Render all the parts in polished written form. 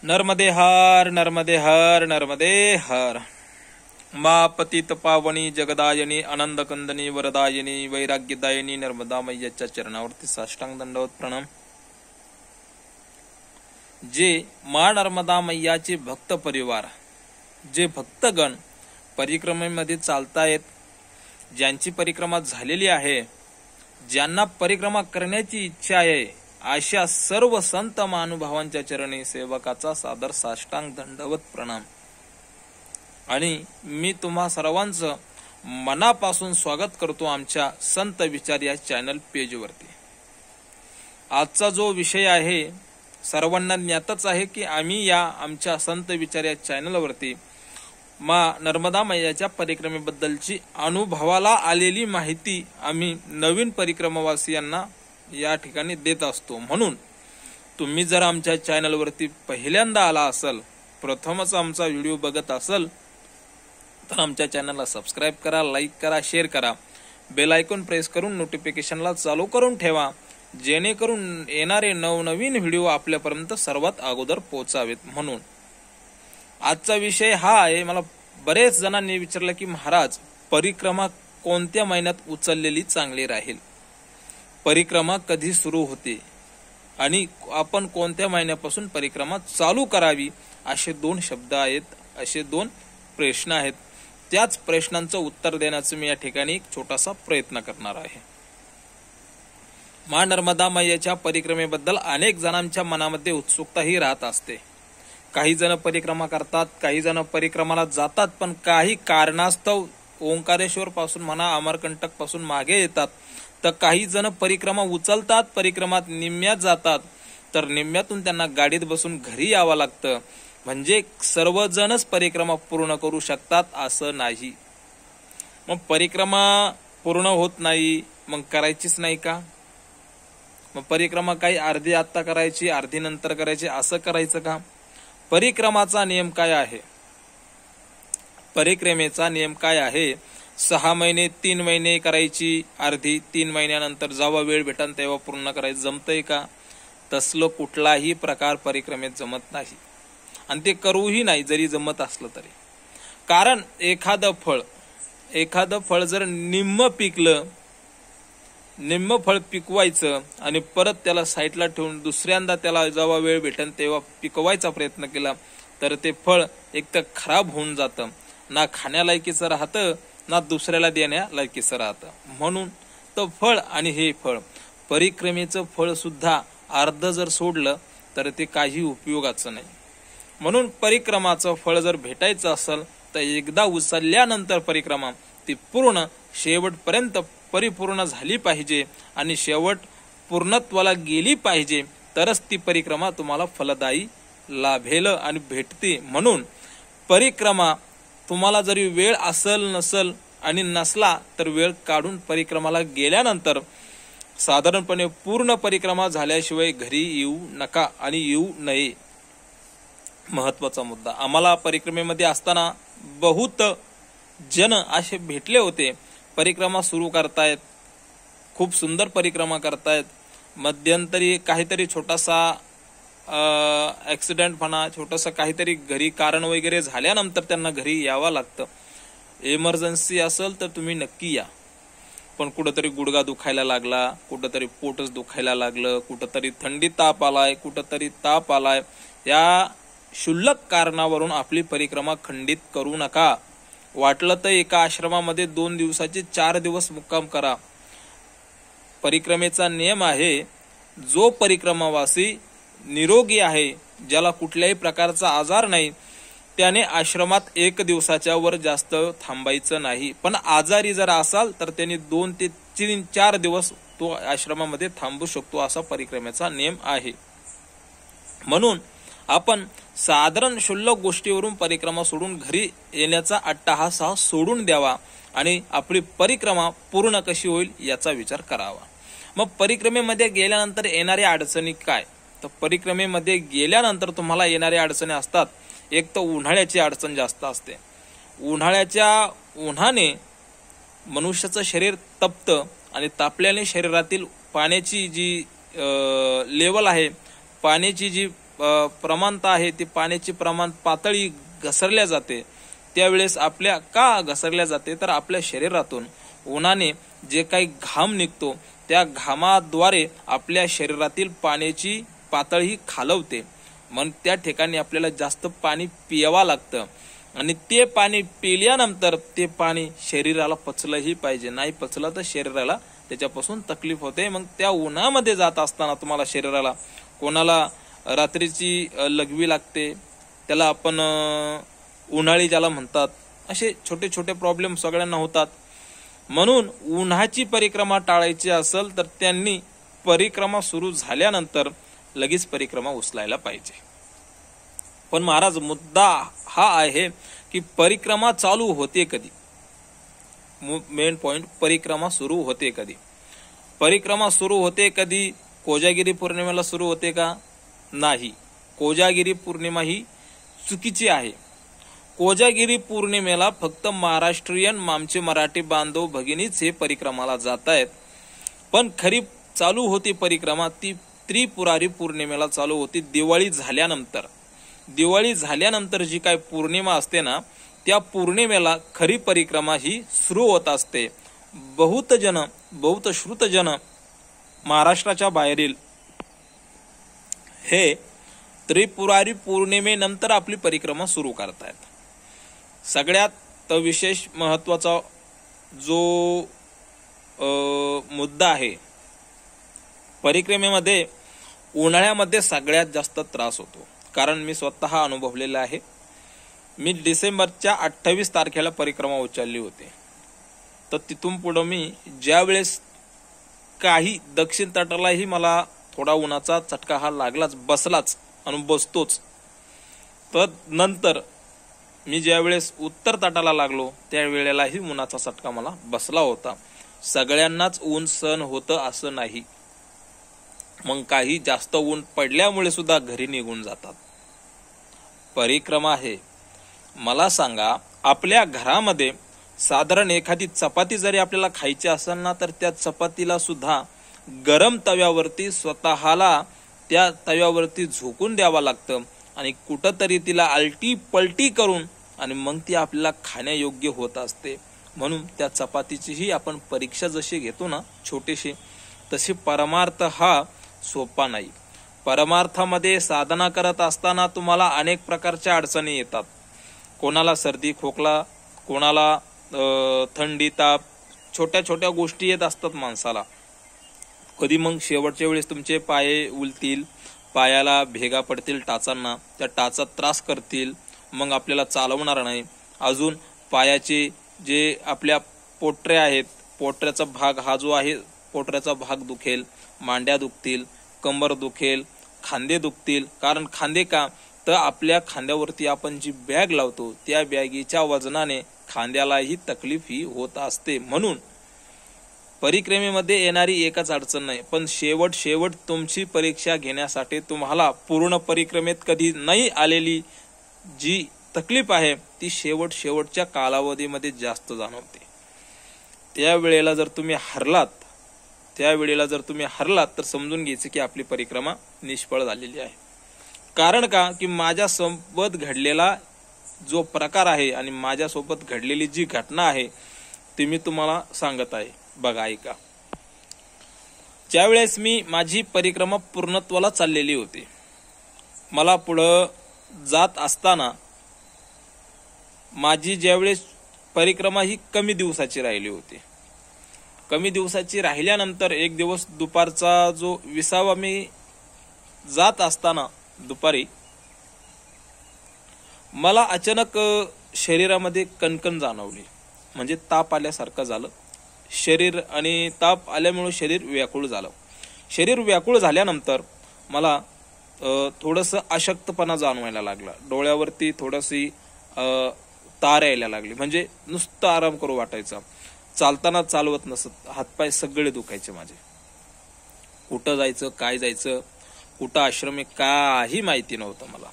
नर्मदे हर नर्मदे हर नर्मदे हर। मा पतित पावनी जगदायनी आनंदकंदनी वरदायनी वैराग्यदायनी नर्मदा मैयाच्या चरणावरती साष्टांग दंडवत प्रणाम। जे मा नर्मदा मैयाचे भक्त परिवार, जे भक्तगण परिक्रमेमध्ये चालतायत, ज्यांची परिक्रमा झालेली आहे, ज्यांना परिक्रमा करण्याची इच्छा आहे, अशा सर्व संत महानुभावांच्या चरणी सेवकाचा सादर साष्टांग दंडवत प्रणाम। आणि मी तुम्हा सर्वांचं मनापासून स्वागत करतो आमच्या संत विचार या चॅनल पेजवरती। आजचा जो विषय आहे सर्वांना ज्ञातच आहे की आम्ही या आमच्या संत विचार या चॅनलवरती मा नर्मदा मैयाच्या परिक्रमेबद्दलची अनुभवाला आलेली माहिती आम्ही नवीन परिक्रमावासियांना या ठिकाणी देत असतो। म्हणून तुम्ही जर आमच्या चॅनलवरती पहिल्यांदा आला असाल, प्रथमच आमचा व्हिडिओ बघत असाल, तर आमच्या चॅनलला सबस्क्राईब करा, लाईक करा, शेअर करा, बेल आयकॉन प्रेस करून नोटिफिकेशनला चालू करून ठेवा, जेणेकरून येणारे नवनवीन व्हिडिओ आपल्यापर्यंत सर्वात अगोदर पोहोचावेत। म्हणून आजचा विषय हा आहे। मला बरेच जणांनी विचारलं की महाराज, परिक्रमा कोणत्या महिन्यात उचललेली चांगली राहील, परिक्रमा कधी सुरू होते आणि आपण कोणत्या महिन्यापासून परिक्रमा चालू करावी, असे दोन शब्द आहेत, असे दोन प्रश्न आहेत। त्याच प्रश्नांचं उत्तर देण्याचं मी या ठिकाणी एक छोटासा प्रयत्न करणार आहे। मा नर्मदा मैयाच्या परिक्रमेबद्दल अनेक जणांच्या मनामध्ये उत्सुकताही राहत असते। काही जण परिक्रमा करतात, काही जण परिक्रमाला जातात, पण काही कारणास्तव ओंकारेश्वर पासून म्हणा अमरकंटक पासून मागे येतात, तर काही जण परिक्रमा उचलतात, परिक्रमात निम्म्यात जातात, तर निम्म्यातून त्यांना गाडीत बसून घरी यावं लागतं। म्हणजे सर्वजणच परिक्रमा पूर्ण करू शकतात असं नाही। मग परिक्रमा पूर्ण होत नाही, मग करायचीच नाही का? मग परिक्रमा काही अर्धी आत्ता करायची, अर्धी नंतर करायची, असं करायचं का? परिक्रमाचा नियम काय आहे? परिक्रमेचा नियम काय आहे? 6 महिने 3 महिने करायची, अर्धी 3 महिन्यानंतर जेव्हा वेळ भेटन तेव्हा पूर्ण करायचं, जमतंय का? तसलं कुठलाही प्रकार परिक्रमेत जमत नाही आणि ते करूही नाही जरी जमत असलं तरी। कारण एखादं फळ जर निम्म पिकलं, निम्म फळ पिकवायचं आणि परत त्याला साईडला ठेवून दुसऱ्यांदा त्याला जेव्हा वेळ भेटन तेव्हा पिकवायचा प्रयत्न केला, तर ते फळ एक तर खराब होऊन जातं, ना खाण्यालायकीचं राहतं, ना दुसऱ्याला देण्या लायकीचं राहतं। म्हणून तो फळ आणि हे फळ, परिक्रमेचं फळ सुद्धा अर्ध जर सोडलं तर ते काही उपयोगाचं नाही। म्हणून परिक्रमाचं फळ जर भेटायचं असेल तर एकदा उचलल्यानंतर परिक्रमा ती पूर्ण शेवटपर्यंत परिपूर्ण झाली पाहिजे आणि शेवट पूर्णत्वाला गेली पाहिजे, तरच ती परिक्रमा तुम्हाला फलदायी लाभेल आणि भेटते। म्हणून परिक्रमा तुम्हाला जरी वेळ असल नसल आणि नसला तर वेळ काढून परिक्रमाला गेल्यानंतर साधारणपणे पूर्ण परिक्रमा झाल्याशिवाय घरी येऊ नका आणि येऊ नये। महत्वाचा मुद्दा, आम्हाला परिक्रमेमध्ये असताना बहुत जन असे भेटले होते, परिक्रमा सुरू करतायत, खूप सुंदर परिक्रमा करतायत, मध्यंतरी काहीतरी छोटासा ऍक्सिडेंट म्हणा, छोटंसं काहीतरी घरी कारण वगैरे झाल्यानंतर त्यांना घरी यावं लागतं। इमर्जन्सी असेल तर तुम्ही नक्की या, पण कुठंतरी गुडघा दुखायला लागला, कुठंतरी पोटच दुखायला लागलं, कुठंतरी थंडी ताप आलाय, कुठंतरी ताप आलाय, या क्षुल्लक कारणावरून आपली परिक्रमा खंडित करू नका। वाटलं तर एका आश्रमामध्ये 2 दिवसाचे 4 दिवस मुक्काम करा। परिक्रमेचा नियम आहे, जो परिक्रमावासी निरोगी आहे, ज्याला कुठल्याही प्रकारचा आजार नाही, त्याने आश्रमात 1 दिवसाच्या वर जास्त थांबायचं नाही। पण आजारी जर असाल तर त्यांनी 2 ते 4 दिवस तो आश्रमामध्ये थांबू शकतो, असा परिक्रमेचा नियम आहे। म्हणून आपण साधारण क्षुल्लक गोष्टीवरून परिक्रमा सोडून घरी येण्याचा अट्टाहास सोडून द्यावा आणि आपली परिक्रमा पूर्ण कशी होईल याचा विचार करावा। मग परिक्रमेमध्ये गेल्यानंतर येणाऱ्या अडचणी काय? तर परिक्रमेमध्ये गेल्यानंतर तुम्हाला येणाऱ्या अडचणी असतात। एक तर उन्हाळ्याची अडचण जास्त असते। उन्हाने मनुष्याचं शरीर तपतं आणि तापल्याने शरीरातील पाण्याची जी लेवल आहे, पाण्याची जी प्रमाणता आहे ती पाण्याची प्रमाण पातळी घसरल्या जाते, त्यावेळेस आपल्या का घसरल्या जाते तर आपल्या शरीरातून उन्हाने जे काही घाम निघतो त्या घामाद्वारे आपल्या शरीरातील पाण्याची पातळी खालवते, मग त्या ठिकाणी आपल्याला जास्त पाणी पियावा लागतं आणि ते पाणी पिल्यानंतर ते पाणी शरीराला पचलंही पाहिजे, नाही पचलं तर शरीराला त्याच्यापासून तकलीफ होते। मग त्या उन्हामध्ये जात असताना तुम्हाला शरीराला कोणाला रात्रीची लघवी लागते, त्याला आपण उन्हाळी ज्याला म्हणतात, असे छोटे छोटे प्रॉब्लेम सगळ्यांना होतात। म्हणून उन्हाची परिक्रमा टाळायची असेल तर त्यांनी परिक्रमा सुरू झाल्यानंतर लगेच परिक्रमा उचलायला पाहिजे। पण महाराज मुद्दा हा आहे की परिक्रमा चालू होते कधी, मेन पॉइंट परिक्रमा सुरू होते कधी। परिक्रमा सुरू होते कधी? कोजागिरी पौर्णिमेला सुरू होते का? नाही, कोजागिरी पौर्णिमा ही चुकीची आहे। कोजागिरी पौर्णिमेला फक्त महाराष्ट्रीयन आमचे मराठी बांधव भगिनीच हे परिक्रमाला जात आहेत, पण खरी चालू होती परिक्रमा ती त्रिपुरारी पौर्णिमेला चालू होती, दिवाळी झाल्यानंतर। दिवाळी झाल्यानंतर जी काय पौर्णिमा असते ना, त्या पौर्णिमेला खरी परिक्रमा ही सुरू होत असते। बहुत श्रुतजन महाराष्ट्राच्या बाहेरील हे त्रिपुरारी पौर्णिमेनंतर आपली परिक्रमा सुरू करतायत। सगळ्यात विशेष महत्वाचा जो मुद्दा आहे, परिक्रमेमध्ये उन्हाळ्यामध्ये सगळ्यात जास्त त्रास होतो, कारण मी स्वतः अनुभवलेला आहे। मी डिसेंबरच्या 28 तारखेला परिक्रमा उचलली होती, तर तिथून पुढे मी ज्यावेळेस काही दक्षिण तटालाही मला थोडा उन्हाचा चटका हा लागलाच, बसलाच आणि बसतोच। तर नंतर मी ज्यावेळेस उत्तर तटाला लागलो त्यावेळेलाही उन्हाचा चटका मला बसला होता। सगळ्यांनाच ऊन सहन होतं असं नाही, मग काही जास्त ऊन पडल्यामुळे सुद्धा घरी निघून जातात। परिक्रमा आहे, मला सांगा, आपल्या घरामध्ये साधारण एखादी चपाती जरी आपल्याला खायची असेल ना, तर त्या चपातीला सुद्धा गरम तव्यावरती स्वतःला त्या तव्यावरती झोकून द्यावा लागतं आणि कुठंतरी तिला आलटी पलटी करून आणि मग ती आपल्याला खाण्यायोग्य होत असते। म्हणून त्या चपातीचीही आपण परीक्षा जशी घेतो ना छोटीशी, तशी परमार्थ हा सोपा नाही। परमार्थामध्ये साधना करत असताना तुम्हाला अनेक प्रकारच्या अडचणी येतात, कोणाला सर्दी खोकला, कोणाला थंडी ताप, छोट्या छोट्या गोष्टी येत असतात माणसाला। कधी मग शेवटच्या वेळेस तुमचे पाय उलतील, पायाला भेगा पडतील टाचांना, त्या टाचा त्रास करतील, मग आपल्याला चालवणार नाही। अजून पायाचे जे आपल्या पोटऱ्या आहेत, पोटऱ्याचा भाग हा जो आहे, पोटऱ्याचा भाग दुखेल, मांड्या दुखतील, कंबर दुखेल, खांदे दुखतील। कारण खांदे का तर आपल्या खांद्यावरती आपण जी बॅग लावतो त्या बॅगीच्या वजनाने खांद्यालाही तकलीफ ही होत असते। म्हणून परिक्रमेमध्ये येणारी एकच अडचण नाही, पण शेवट तुमची परीक्षा घेण्यासाठी तुम्हाला पूर्ण परिक्रमेत कधी नाही आलेली जी तकलीफ आहे ती शेवटच्या कालावधीमध्ये जास्त जाणवते। त्यावेळेला जर तुम्ही हरलात तर समजून घ्यायचं की आपली परिक्रमा निष्फळ झालेली आहे। कारण का की माझ्यासोबत घडलेला जो प्रकार आहे आणि माझ्यासोबत घडलेली जी घटना आहे ती मी तुम्हाला सांगत आहे, बघा ऐका। ज्यावेळेस मी माझी परिक्रमा पूर्णत्वाला चाललेली होती, मला पुढं जात असताना माझी ज्यावेळेस परिक्रमा ही कमी दिवसाची राहिली होती, कमी दिवसाची राहिल्यानंतर एक दिवस दुपारचा जो 20वा मी जात असताना दुपारी मला अचानक शरीरामध्ये कणकण जाणवली, म्हणजे ताप आल्यासारखं झालं शरीर, आणि ताप आल्यामुळे शरीर व्याकुळ झालं। शरीर व्याकुळ झाल्यानंतर मला थोडंसं अशक्तपणा जाणवायला लागला, डोळ्यावरती थोडीशी तार यायला लागली, म्हणजे नुसतं आराम करू वाटायचा, चालताना चालवत नसत, हातपाय सगळे दुखायचे माझे। कुठं जायचं, काय जायचं, कुठं आश्रम आहे काही माहिती नव्हतं मला।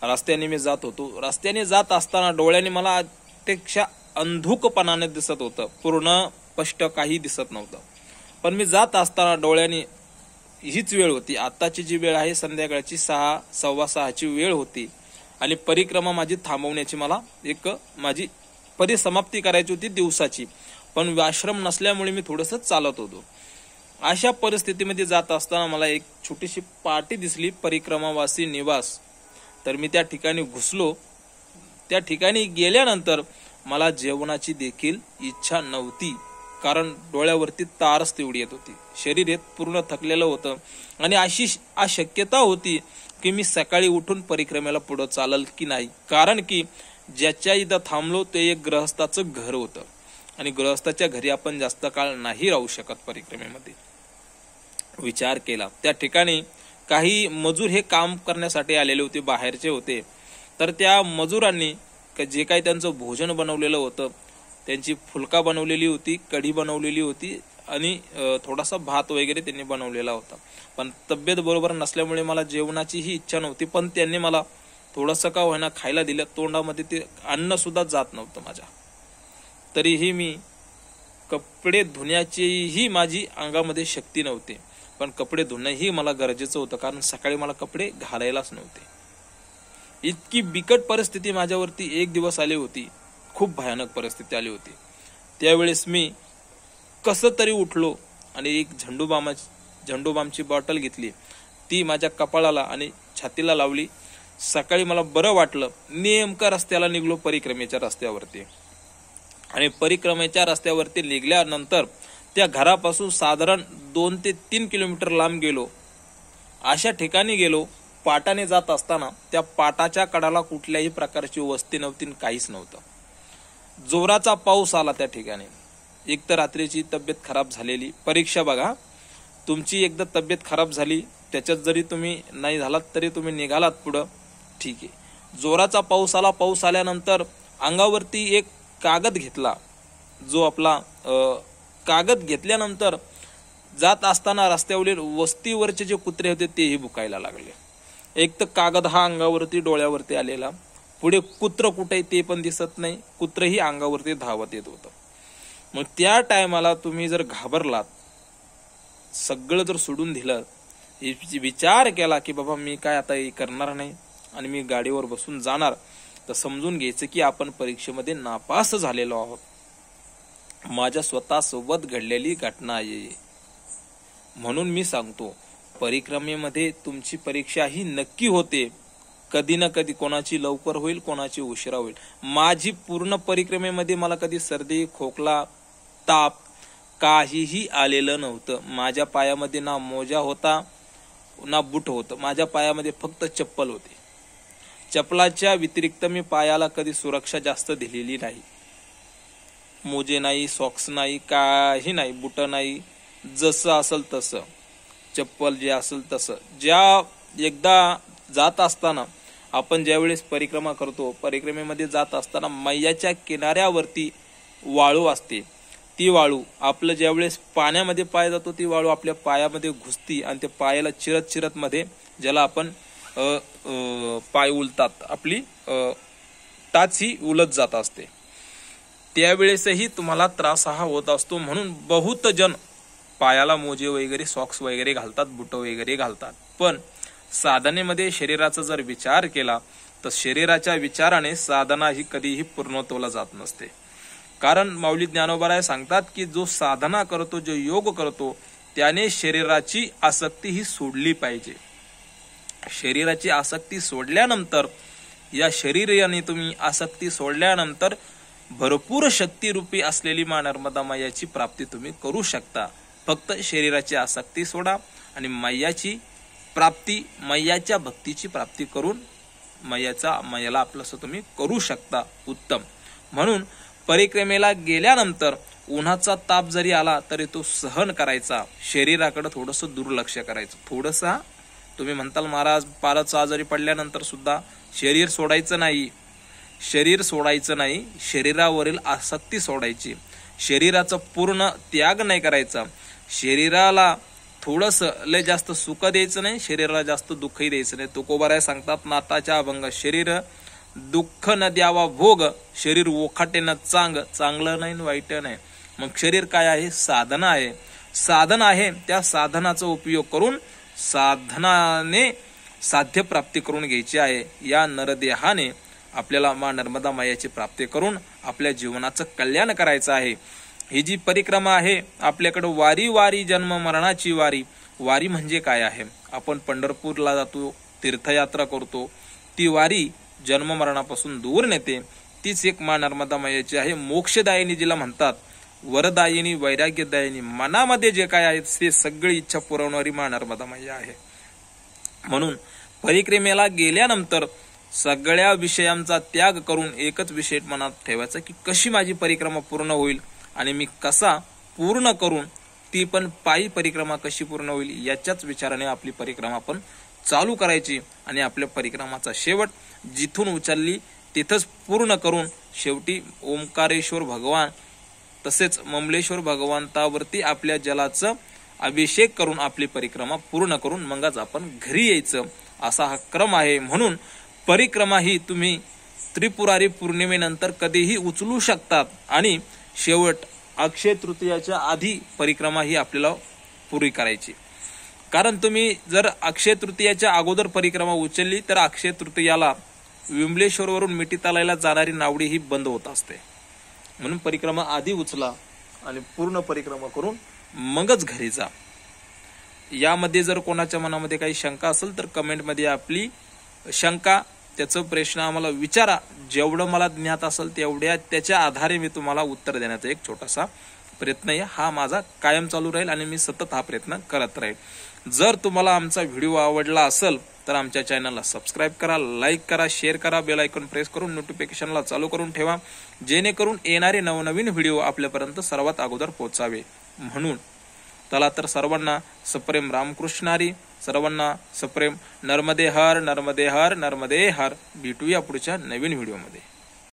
रस्त्याने मी जात होतो, रस्त्याने जात असताना डोळ्याने मला अत्यक्ष अंधुकपणाने दिसत होतं, पूर्ण स्पष्ट काही दिसत नव्हतं, पण मी जात असताना डोळ्याने हीच वेळ होती. आताची जी वेळ आहे संध्याकाळची 6, 6:15ची वेळ होती आणि परिक्रमा माझी थांबवण्याची मला एक माझी परिसमाप्ती करायची होती दिवसाची. पण आश्रम नसल्यामुळे मी थोडंसं चालत होतो. अशा परिस्थितीमध्ये जात असताना मला एक छोटीशी पाटी दिसली, परिक्रमावासी निवास. तर मी त्या ठिकाणी घुसलो. त्या ठिकाणी गेल्यानंतर मला जेवणाची देखील इच्छा नव्हती, कारण डोळ्यावरती तारच तेवढी येत होती. शरीर हे पूर्ण थकलेलं होतं आणि अशी अशक्यता होती की मी सकाळी उठून परिक्रमेला पुढे चालल की नाही. कारण की ज्याच्या इथं थांबलो ते एक गृहस्थाचं घर होतं आणि गृहस्थाच्या घरी आपण जास्त काळ नाही राहू शकत परिक्रमेमध्ये. विचार केला. त्या ठिकाणी काही मजूर हे काम करण्यासाठी आलेले होते, बाहेरचे होते. तर त्या मजुरांनी जे काही त्यांचं भोजन बनवलेलं होतं, त्यांची फुलका बनवलेली होती, कढी बनवलेली होती आणि थोडासा भात वगैरे त्यांनी बनवलेला होता. पण तब्येत बरोबर नसल्यामुळे मला जेवणाचीही इच्छा नव्हती. पण त्यांनी मला थोडंसं का होईना खायला दिलं. तोंडामध्ये ते अन्न सुद्धा जात नव्हतं माझ्या. तरीही मी कपडे धुण्याचीही माझी अंगामध्ये शक्ती नव्हती. पण कपडे धुणंही मला गरजेचं होतं, कारण सकाळी मला कपडे घालायलाच नव्हते. इतकी बिकट परिस्थिती माझ्यावरती एक दिवस आली होती. खूप भयानक परिस्थिती आली होती. त्यावेळेस मी कसं तरी उठलो आणि एक झंडूबामची बॉटल घेतली. ती माझ्या कपाळाला आणि छातीला लावली. सकाळी मला बरं वाटलं. नेमका रस्त्याला निघलो, परिक्रमेच्या रस्त्यावरती. आणि परिक्रमेच्या रस्त्यावरती निघल्यानंतर त्या घरापासून साधारण 2 ते 3 किलोमीटर लांब गेलो. अशा ठिकाणी गेलो, पाटाने जात असताना त्या पाटाच्या कडाला कुठल्याही प्रकारची वस्ती नव्हती, काहीच नव्हतं. जोराचा पाऊस आला त्या ठिकाणी. एक तर रात्रीची तब्येत खराब झालेली. परीक्षा बघा, तुमची एकदा तब्येत खराब झाली, त्याच्यात जरी तुम्ही नाही झालात तरी तुम्ही निघालात पुढं, ठीक आहे. जोराचा पाऊस आला. पाऊस आल्यानंतर अंगावरती एक कागद घेतला. जो आपला कागद घेतल्यानंतर जात असताना रस्त्यावरील वस्तीवरचे जे कुत्रे होते तेही भुकायला लागले. एक तर कागद हा अंगावरती डोळ्यावरती आलेला, पुढे कुत्र कुठे ते पण दिसत नाही, कुत्रही अंगावरती धावत येत होतं. मग त्या टायमाला तुम्ही जर घाबरलात, सगळं जर सोडून दिलं, विचार केला की बाबा मी काय आता करणार नाही आणि मी गाडीवर बसून जाणार, तर समजून घ्यायचं की आपण परीक्षेमध्ये नापास झालेलो आहोत. माझ्या स्वतः सोबत घडलेली घटना आहे. म्हणून मी सांगतो, परिक्रमेमध्ये तुमची परीक्षा ही नक्की होते. कधी ना कधी कोणाची लवकर होईल, कोणाची उशिरा होईल. माझी पूर्ण परिक्रमेमध्ये मला कधी सर्दी, खोकला, ताप काहीही आलेलं नव्हतं. माझ्या पायामध्ये ना मोजा होता ना बूट होतं. माझ्या पायामध्ये फक्त चप्पल होती. चप्पलाच्या व्यतिरिक्त मी पायाला कधी सुरक्षा जास्त दिलेली नाही. मोजे नाही, सॉक्स नाही, काही नाही, बुट नाही, जसं असेल तसं, चप्पल जे असेल तसं. एकदा जात असताना आपण ज्यावेळेस परिक्रमा करतो, परिक्रमेमध्ये जात असताना मैयाच्या किनाऱ्यावरती वाळू असते. ती वाळू आपलं ज्यावेळेस पाण्यामध्ये पाय जातो, ती वाळू आपल्या पायामध्ये घुसती आणि ते पायाला चिरत चिरत मध्ये, ज्याला आपण पाय उलतात, आपली टाच ही उलत जात असते. त्यावेळेसही तुम्हाला त्रास हा होत असतो. म्हणून बहुत जण पायाला मोजे वगैरे, सॉक्स वगैरे घालतात, बुट वगैरे घालतात. पण साधनेमध्ये शरीराचा जर विचार केला तर शरीराच्या विचाराने साधना ही कधीही पूर्णत्वाला जात नसते. कारण माऊली ज्ञानोबा सांगतात की जो साधना करतो, जो योग करतो, त्याने शरीराची आसक्ती ही सोडली पाहिजे. शरीराची आसक्ती सोडल्यानंतर, या शरीराने तुम्ही आसक्ती सोडल्यानंतर भरपूर शक्तिरूपी असलेली मा नर्मदा मैयाची प्राप्ती तुम्ही करू शकता. फक्त शरीराची आसक्ती सोडा आणि मैयाची प्राप्ती, मैयाच्या भक्तीची प्राप्ती करून मैयाला आपलंसं तुम्ही करू शकता. उत्तम. म्हणून परिक्रमेला गेल्यानंतर उन्हाचा ताप जरी आला तरी तो सहन करायचा. शरीराकडे थोडंसं दुर्लक्ष करायचं. थोडंसं तुम्ही म्हणताल महाराज फारच आजारी पडल्यानंतर सुद्धा शरीर सोडायचं नाही. शरीर सोडायचं नाही, शरीरावरील आसक्ती सोडायची. शरीराचा पूर्ण त्याग नाही करायचा. शरीराला थोडंसं लय जास्त सुख द्यायचं नाही, शरीराला जास्त दुःखही द्यायचं नाही. तुकोबाराय सांगतात, नाताच्या अभंग शरीर दुःख न द्यावा भोग, शरीर ओखाटे न चांगलं नाही वाईट नाही. मग शरीर काय आहे? साधना आहे. साधन आहे. त्या साधनाचा उपयोग करून साधनाने साध्य प्राप्ती करून घ्यायची आहे। या नरदेहाने आपल्याला मा नर्मदा मायाची प्राप्ती करून आपल्या जीवनाचं कल्याण करायचं आहे। ही जी परिक्रमा आहे आपल्याकडे वारी वारी जन्म मरणाची वारी। वारी म्हणजे काय आहे? आपण पंढरपूरला जातो, तीर्थयात्रा करतो, ती वारी जन्म मरणापासून दूर नेते। तीच एक मा नर्मदा मायाची आहे। मोक्षदायिनी जिला म्हणतात, वरदायिनी, वैराग्यदायिनी, मनामध्ये जे काय आहे ते सगळी इच्छा पुरवणारी मा नर्मदा माया आहे। म्हणून परिक्रमेला गेल्यानंतर सगळ्या विषयांचा त्याग करून एकच विषय मनात ठेवायचा की कशी माझी परिक्रमा पूर्ण होईल आणि मी कसा पूर्ण करून, ती पण पायी परिक्रमा कशी पूर्ण होईल याच्याच विचाराने आपली परिक्रमा आपण चालू करायची आणि आपल्या परिक्रमाचा शेवट जिथून उचलली तिथंच पूर्ण करून शेवटी ओंकारेश्वर भगवान तसेच ममलेश्वर भगवंतावरती आपल्या जलाचं अभिषेक करून आपली परिक्रमा पूर्ण करून मगच आपण घरी यायचं, असा हा क्रम आहे। म्हणून परिक्रमा ही तुम्ही त्रिपुरारी पौर्णिमेनंतर कधीही उचलू शकतात आणि शेवट अक्षय तृतीयाच्या आधी परिक्रमा ही आपल्याला पुरी करायची। कारण तुम्ही जर अक्षय तृतीयाच्या अगोदर परिक्रमा उचलली तर अक्षय तृतीयाला विमलेश्वरवरून मिठी तलायला जाणारी नावडी ही बंद होत असते। म्हणून परिक्रमा आधी उचला आणि पूर्ण परिक्रमा करून मगच घरी जा। यामध्ये जर कोणाच्या मनामध्ये काही शंका असेल तर कमेंटमध्ये आपली शंका, त्याचं प्रश्न आम्हाला विचारा। जेवढं मला ज्ञात असेल तेवढ्या त्याच्या आधारे मी तुम्हाला उत्तर देण्याचा एक छोटासा प्रयत्न आहे। हा माझा कायम चालू राहील आणि मी सतत हा प्रयत्न करत राहील। जर तुम्हाला आमचा व्हिडिओ आवडला असेल तर आमच्या चॅनलला सबस्क्राईब करा, लाईक करा, शेअर करा, बेल आयकॉन प्रेस करून नोटिफिकेशनला चालू करून ठेवा, जेणेकरून येणारे नवनवीन व्हिडिओ आपल्यापर्यंत सर्वात अगोदर पोहोचावे। म्हणून चला तर सर्वांना सप्रेम रामकृष्णारी, सर्वांना सप्रेम नर्मदे हर, नर्मदे हर, नर्मदे हर। भेटूया पुढच्या नवीन व्हिडिओमध्ये।